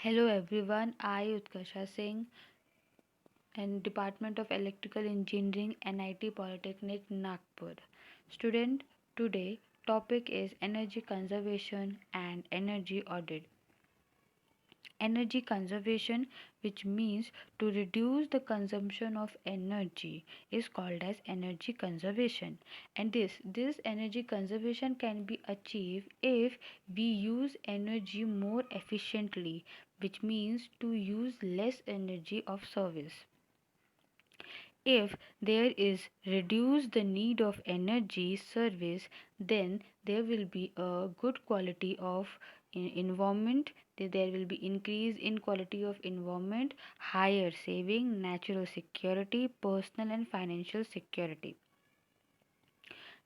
Hello everyone, I Utkarsha Singh and Department of Electrical Engineering NIT Polytechnic Nagpur. Student, today topic is energy conservation and energy audit. Energy conservation, which means to reduce the consumption of energy, is called as energy conservation. And this energy conservation can be achieved if we use energy more efficiently, which means to use less energy of service. If there is reduce the need of energy service, then there will be a good quality of environment. There will be increase in quality of environment, higher saving, natural security, personal and financial security.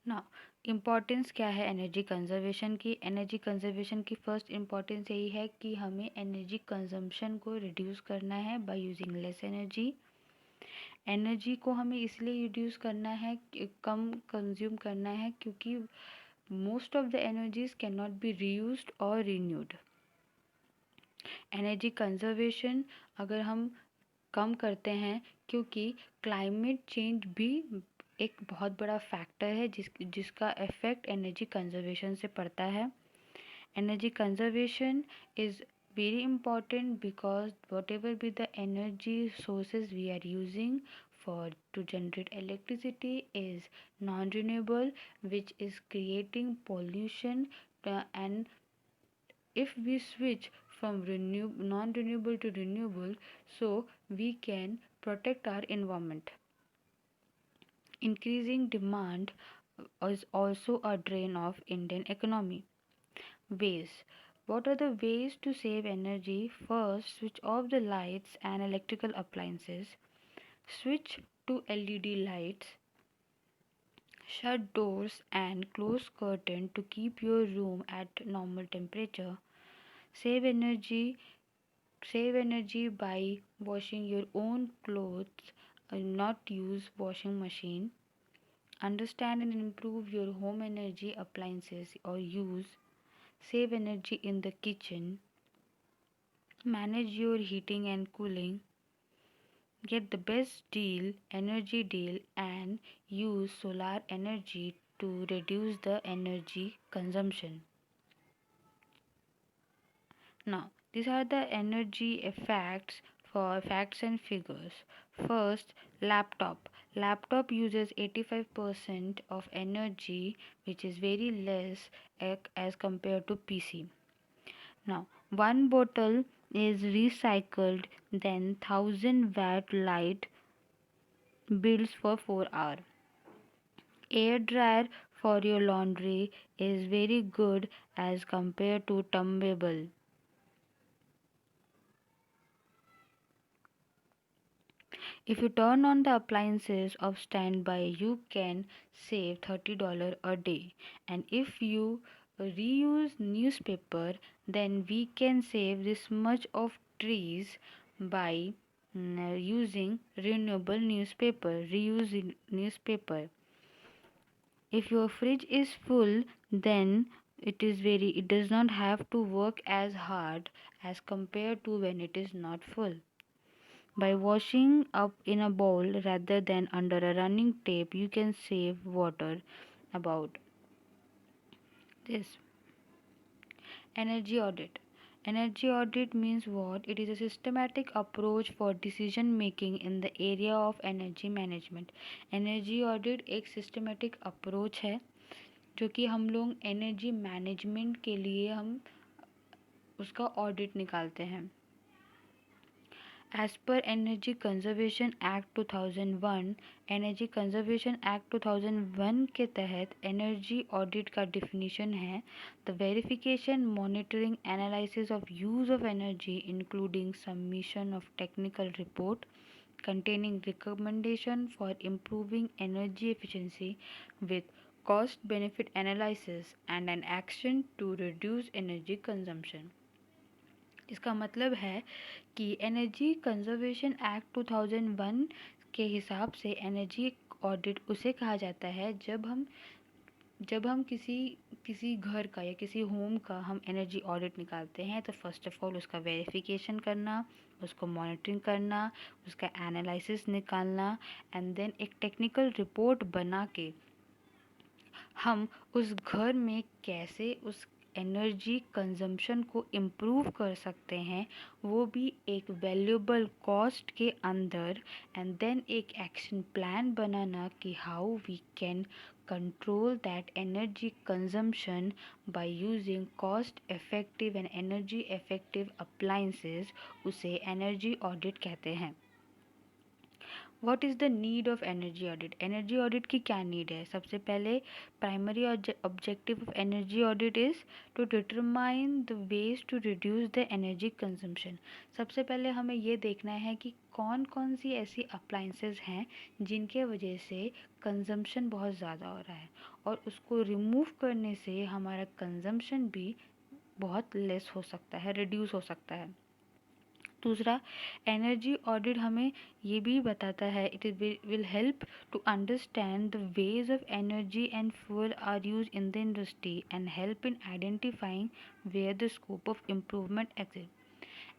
Now, importance क्या है energy conservation की? Energy conservation की first importance यही है कि हमें energy consumption को reduce करना है by using less energy. Energy को हमें इसलिए रिड्यूस करना है, कम कंज्यूम करना है, क्योंकि most of the energies can not be reused और रीन्यूड। एनर्जी कंजर्वेशन अगर हम कम करते हैं, क्योंकि क्लाइमेट चेंज भी एक बहुत बड़ा फैक्टर है जिसका इफेक्ट एनर्जी कंजर्वेशन से पड़ता है। Energy conservation is very important because whatever be the energy sources we are using for to generate electricity is non-renewable, which is creating pollution, and if we switch from non-renewable to renewable, so we can protect our environment. Increasing demand is also a drain of Indian economy. Ways. What are the ways to save energy? First, switch off the lights and electrical appliances. Switch to LED lights. Shut doors and close curtain to keep your room at normal temperature. Save energy. Save energy by washing your own clothes and not use washing machine. Understand and improve your home energy appliances or use. Save energy in the kitchen. Manage your heating and cooling. Get the best energy deal, and use solar energy to reduce the energy consumption. Now, these are the energy effects for facts and figures. First, laptop. Laptop uses 85% of energy, which is very less as compared to PC. Now, one bottle is recycled, then 1000-watt light builds for 4 hours. Air dryer for your laundry is very good as compared to tumbable. If you turn on the appliances of standby, you can save $30 a day. And if you reuse newspaper, then we can save this much of trees by using renewable newspaper, reuse newspaper. If your fridge is full, then it does not have to work as hard as compared to when it is not full. By washing up in a bowl rather than under a running tap, you can save water. About this, energy audit. Energy audit means what? It is a systematic approach for decision making in the area of energy management. Energy audit एक systematic approach है जो कि हम लोग energy management के लिए हम उसका ऑडिट निकालते हैं। As per Energy Conservation Act 2001, energy conservation act 2001 के तहत एनर्जी ऑडिट का डिफिनीशन है the verification monitoring analysis of use of energy including submission of technical report containing recommendation for improving energy efficiency with cost benefit analysis and an action to reduce energy consumption. इसका मतलब है कि energy conservation act 2001 के हिसाब से energy audit उसे कहा जाता है जब हम जब हम किसी किसी घर का या किसी होम का हम एनर्जी ऑडिट निकालते हैं तो फर्स्ट ऑफ ऑल उसका वेरिफिकेशन करना, उसको मॉनिटरिंग करना, उसका एनालिसिस निकालना एंड देन एक टेक्निकल रिपोर्ट बना के हम उस घर में कैसे उस एनर्जी कंजम्पशन को इम्प्रूव कर सकते हैं, वो भी एक वैल्यूएबल कॉस्ट के अंदर, एंड देन एक एक्शन प्लान बनाना कि how we can control that energy consumption by using cost effective and energy effective appliances, उसे एनर्जी ऑडिट कहते हैं। What is the need of energy audit? Energy audit की क्या नीड है? सबसे पहले primary objective of energy audit is to determine the ways to reduce the energy consumption. सबसे पहले हमें ये देखना है कि कौन कौन सी ऐसी अप्लाइंसेस हैं जिनके वजह से कंजम्पशन बहुत ज़्यादा हो रहा है, और उसको रिमूव करने से हमारा कंजम्पशन भी बहुत लेस हो सकता है, रिड्यूस हो सकता है। दूसरा, एनर्जी ऑडिट हमें ये भी बताता है, it will help to understand the ways of energy and fuel are use in the industry and help in identifying where the scope of improvement exist.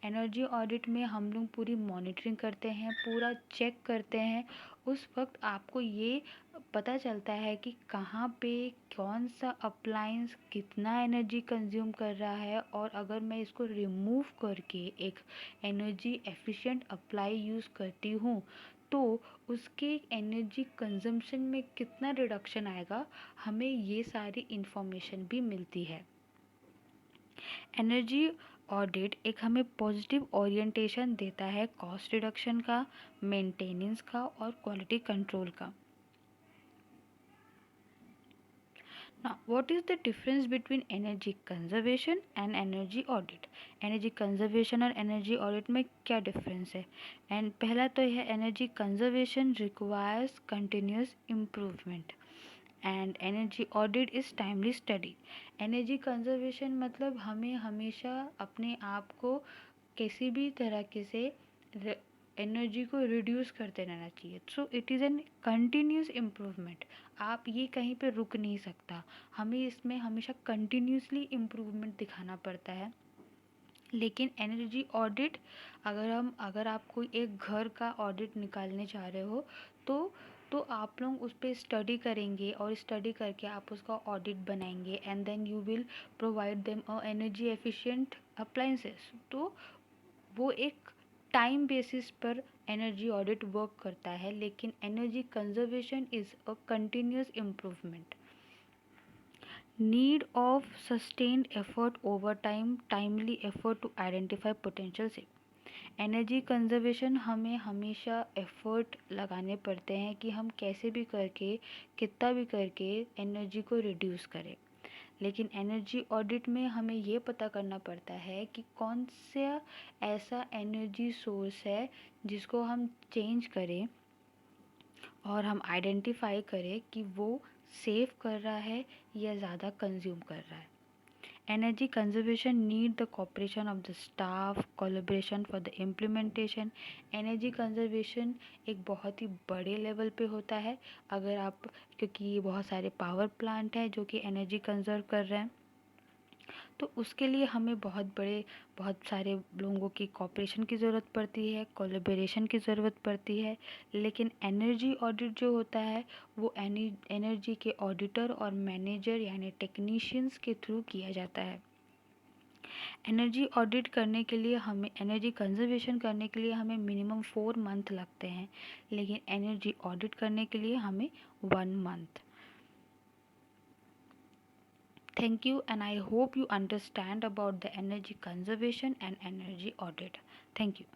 Energy audit में हम लोग पूरी मॉनिटरिंग करते हैं, पूरा चेक करते हैं। उस वक्त आपको ये पता चलता है कि कहाँ पे कौन सा अप्लायंस कितना एनर्जी कंज्यूम कर रहा है, और अगर मैं इसको रिमूव करके एक एनर्जी एफिशिएंट अप्लाई यूज़ करती हूँ तो उसके एनर्जी कंजम्पशन में कितना रिडक्शन आएगा, हमें ये सारी इन्फॉर्मेशन भी मिलती है। एनर्जी ऑडिट एक हमें पॉजिटिव ओरिएंटेशन देता है कॉस्ट रिडक्शन का, मेंटेनेंस का और क्वालिटी कंट्रोल का। Now, what is the difference between energy conservation and energy audit? Energy conservation और एनर्जी ऑडिट में क्या डिफरेंस है? एंड पहला तो यह energy conservation requires continuous improvement and energy audit is timely study. Energy conservation मतलब हमें हमेशा अपने आप को किसी भी तरीके से एनर्जी को रिड्यूस करते रहना चाहिए। So it is an continuous improvement. आप ये कहीं पे रुक नहीं सकता, हमें इसमें हमेशा कंटिन्यूसली इम्प्रूवमेंट दिखाना पड़ता है। लेकिन एनर्जी ऑडिट, अगर आप कोई एक घर का ऑडिट निकालने जा रहे हो तो आप लोग उस पर स्टडी करेंगे, और स्टडी करके आप उसका ऑडिट बनाएंगे and then you will provide them a energy efficient appliances. तो वो एक टाइम बेसिस पर एनर्जी ऑडिट वर्क करता है, लेकिन energy conservation is a continuous improvement. Need of sustained effort over time, timely effort to identify potential से। Energy conservation हमें हमेशा एफर्ट लगाने पड़ते हैं कि हम कैसे भी करके, कितना भी करके एनर्जी को रिड्यूस करें। लेकिन एनर्जी ऑडिट में हमें ये पता करना पड़ता है कि कौन सा ऐसा एनर्जी सोर्स है जिसको हम चेंज करें और हम आइडेंटिफाई करें कि वो सेव कर रहा है या ज़्यादा कंज्यूम कर रहा है। Energy conservation need the cooperation of the staff, collaboration for the implementation. Energy conservation एक बहुत ही बड़े लेवल पे होता है, अगर आप, क्योंकि बहुत सारे पावर प्लांट हैं जो कि एनर्जी कंजर्व कर रहे हैं, तो उसके लिए हमें बहुत सारे लोगों की कॉपरेशन की ज़रूरत पड़ती है, कोलैबोरेशन की ज़रूरत पड़ती है। लेकिन एनर्जी ऑडिट जो होता है वो एनर्जी के ऑडिटर और मैनेजर यानी टेक्नीशियंस के थ्रू किया जाता है। एनर्जी ऑडिट करने के लिए हमें, एनर्जी कंजर्वेशन करने के लिए हमें मिनिमम 4 मंथ लगते हैं, लेकिन एनर्जी ऑडिट करने के लिए हमें 1 month. Thank you, and I hope you understand about the energy conservation and energy audit. Thank you.